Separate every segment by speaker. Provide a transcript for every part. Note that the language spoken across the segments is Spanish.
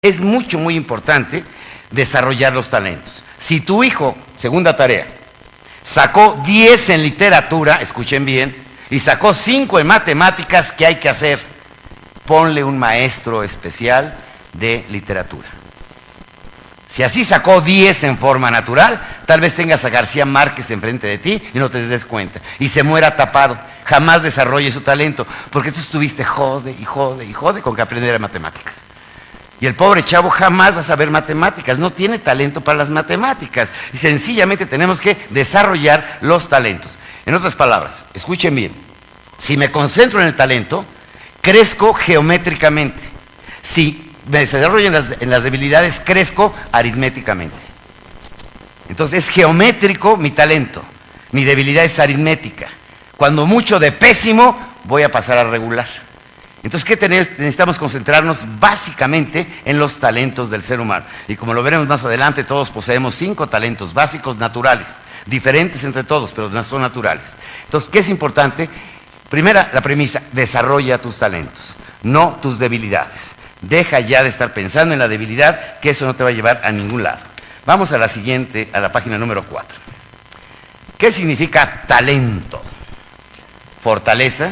Speaker 1: Es muy importante desarrollar los talentos. Si tu hijo, segunda tarea, sacó 10 en literatura, escuchen bien, y sacó 5 en matemáticas, ¿qué hay que hacer? Ponle un maestro especial de literatura. Si así sacó 10 en forma natural, tal vez tengas a García Márquez enfrente de ti y no te des cuenta. Y se muera tapado. Jamás desarrolle su talento, porque tú estuviste jode con que aprendiera matemáticas. Y el pobre chavo jamás va a saber matemáticas, no tiene talento para las matemáticas. Y sencillamente tenemos que desarrollar los talentos. En otras palabras, escuchen bien, si me concentro en el talento, crezco geométricamente. Si me desarrollo en las debilidades, crezco aritméticamente. Entonces es geométrico mi talento, mi debilidad es aritmética. Cuando mucho de pésimo, voy a pasar a regular. Entonces, ¿qué tenemos? Necesitamos concentrarnos básicamente en los talentos del ser humano. Y como lo veremos más adelante, todos poseemos 5 talentos básicos naturales, diferentes entre todos, pero no son naturales. Entonces, ¿qué es importante? Primera, la premisa, desarrolla tus talentos, no tus debilidades. Deja ya de estar pensando en la debilidad, que eso no te va a llevar a ningún lado. Vamos a la siguiente, a la página número 4. ¿Qué significa talento? Fortaleza,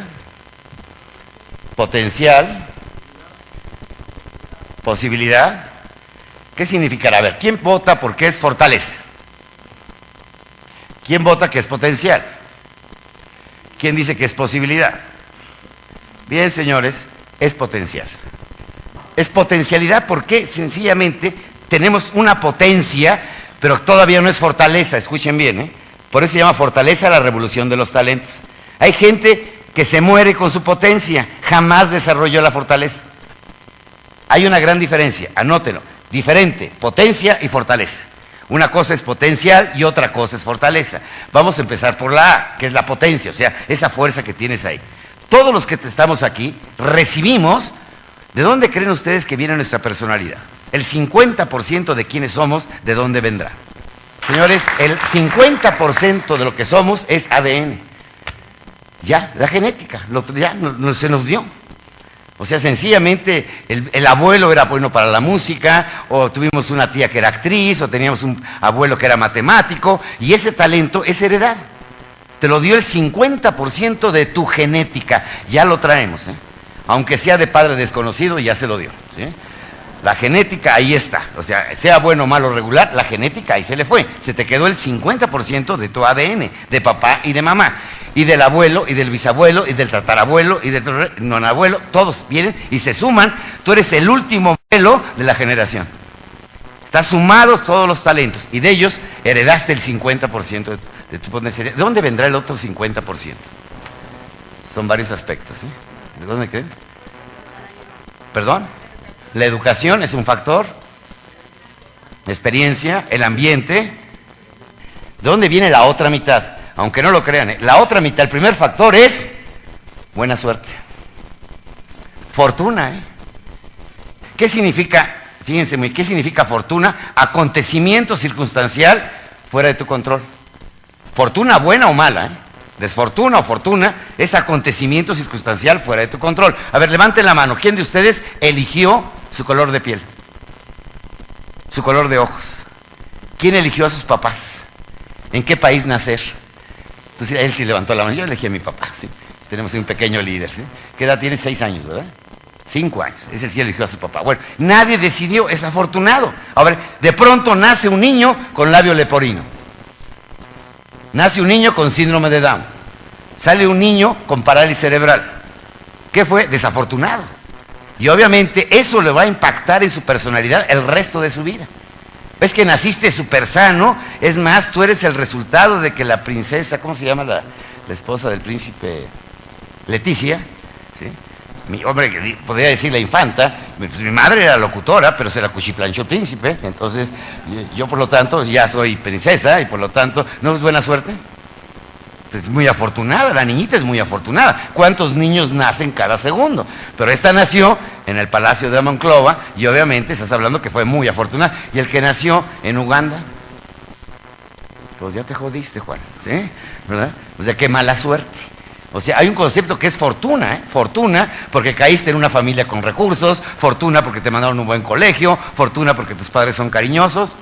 Speaker 1: potencial, posibilidad. ¿Qué significará? A ver, ¿quién vota porque es fortaleza? ¿Quién vota que es potencial? ¿Quién dice que es posibilidad? Bien, señores, es potencial. Es potencialidad porque sencillamente tenemos una potencia, pero todavía no es fortaleza, escuchen bien, ¿eh? Por eso se llama fortaleza la revolución de los talentos. Hay gente que se muere con su potencia, jamás desarrolló la fortaleza. Hay una gran diferencia, anótelo, diferente, potencia y fortaleza. Una cosa es potencial y otra cosa es fortaleza. Vamos a empezar por la A, que es la potencia, o sea, esa fuerza que tienes ahí. Todos los que estamos aquí recibimos, ¿de dónde creen ustedes que viene nuestra personalidad? El 50% de quienes somos, ¿de dónde vendrá? Señores, el 50% de lo que somos es ADN. Ya, la genética, ya se nos dio. O sea, sencillamente el abuelo era bueno para la música, o tuvimos una tía que era actriz, o teníamos un abuelo que era matemático, y ese talento es heredado. Te lo dio el 50% de tu genética, ya lo traemos, ¿eh? Aunque sea de padre desconocido, ya se lo dio, ¿sí? La genética ahí está, o sea bueno, malo, regular, la genética ahí se le fue. Se te quedó el 50% de tu ADN, de papá y de mamá. Y del abuelo, y del bisabuelo, y del tatarabuelo, y del nonabuelo, todos vienen y se suman. Tú eres el último modelo de la generación. Están sumados todos los talentos, y de ellos heredaste el 50% de tu potencialidad. ¿De dónde vendrá el otro 50%? Son varios aspectos, ¿sí? ¿De dónde creen? ¿Perdón? La educación es un factor, la experiencia, el ambiente. ¿De dónde viene la otra mitad? Aunque no lo crean, ¿eh? La otra mitad, el primer factor es buena suerte. Fortuna, ¿eh? ¿Qué significa? Fíjense muy, ¿qué significa fortuna? Acontecimiento circunstancial fuera de tu control. Fortuna buena o mala, ¿eh? Desfortuna o fortuna es acontecimiento circunstancial fuera de tu control. A ver, levanten la mano. ¿Quién de ustedes eligió su color de piel? Su color de ojos. ¿Quién eligió a sus papás? ¿En qué país nacer? Entonces él sí levantó la mano. Yo elegí a mi papá, ¿sí? Tenemos un pequeño líder, ¿sí? ¿Qué edad tiene? 6 años, ¿verdad? 5 años. Ese sí eligió a su papá. Bueno, nadie decidió, es afortunado. A ver, de pronto nace un niño con labio leporino. Nace un niño con síndrome de Down. Sale un niño con parálisis cerebral. ¿Qué fue? Desafortunado. Y obviamente eso le va a impactar en su personalidad el resto de su vida. Ves que naciste súper sano, es más, tú eres el resultado de que la princesa, ¿cómo se llama la esposa del príncipe? Leticia, ¿sí? Hombre, podría decir la infanta, pues mi madre era locutora, pero se la cuchiplanchó el príncipe, entonces yo por lo tanto ya soy princesa y por lo tanto, ¿no es buena suerte? Pues muy afortunada, la niñita es muy afortunada. ¿Cuántos niños nacen cada segundo? Pero esta nació en el Palacio de Monclova y obviamente estás hablando que fue muy afortunada. Y el que nació en Uganda, pues ya te jodiste, Juan, ¿sí? ¿Verdad? O sea, qué mala suerte. O sea, hay un concepto que es fortuna, ¿eh? Fortuna porque caíste en una familia con recursos, fortuna porque te mandaron a un buen colegio, fortuna porque tus padres son cariñosos.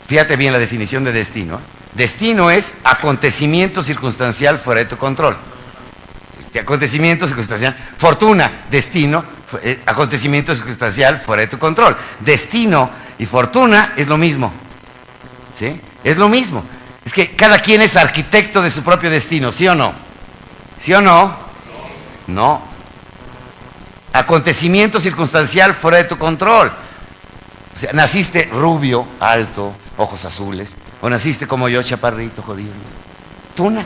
Speaker 1: Fíjate bien la definición de destino. Destino es acontecimiento circunstancial fuera de tu control. Acontecimiento circunstancial. Fortuna, destino, acontecimiento circunstancial fuera de tu control. Destino y fortuna es lo mismo. ¿Sí? Es lo mismo. Es que cada quien es arquitecto de su propio destino, ¿sí o no? ¿Sí o no? No. Acontecimiento circunstancial fuera de tu control. O sea, naciste rubio, alto, ojos azules, o naciste como yo, chaparrito, jodido. Tuna.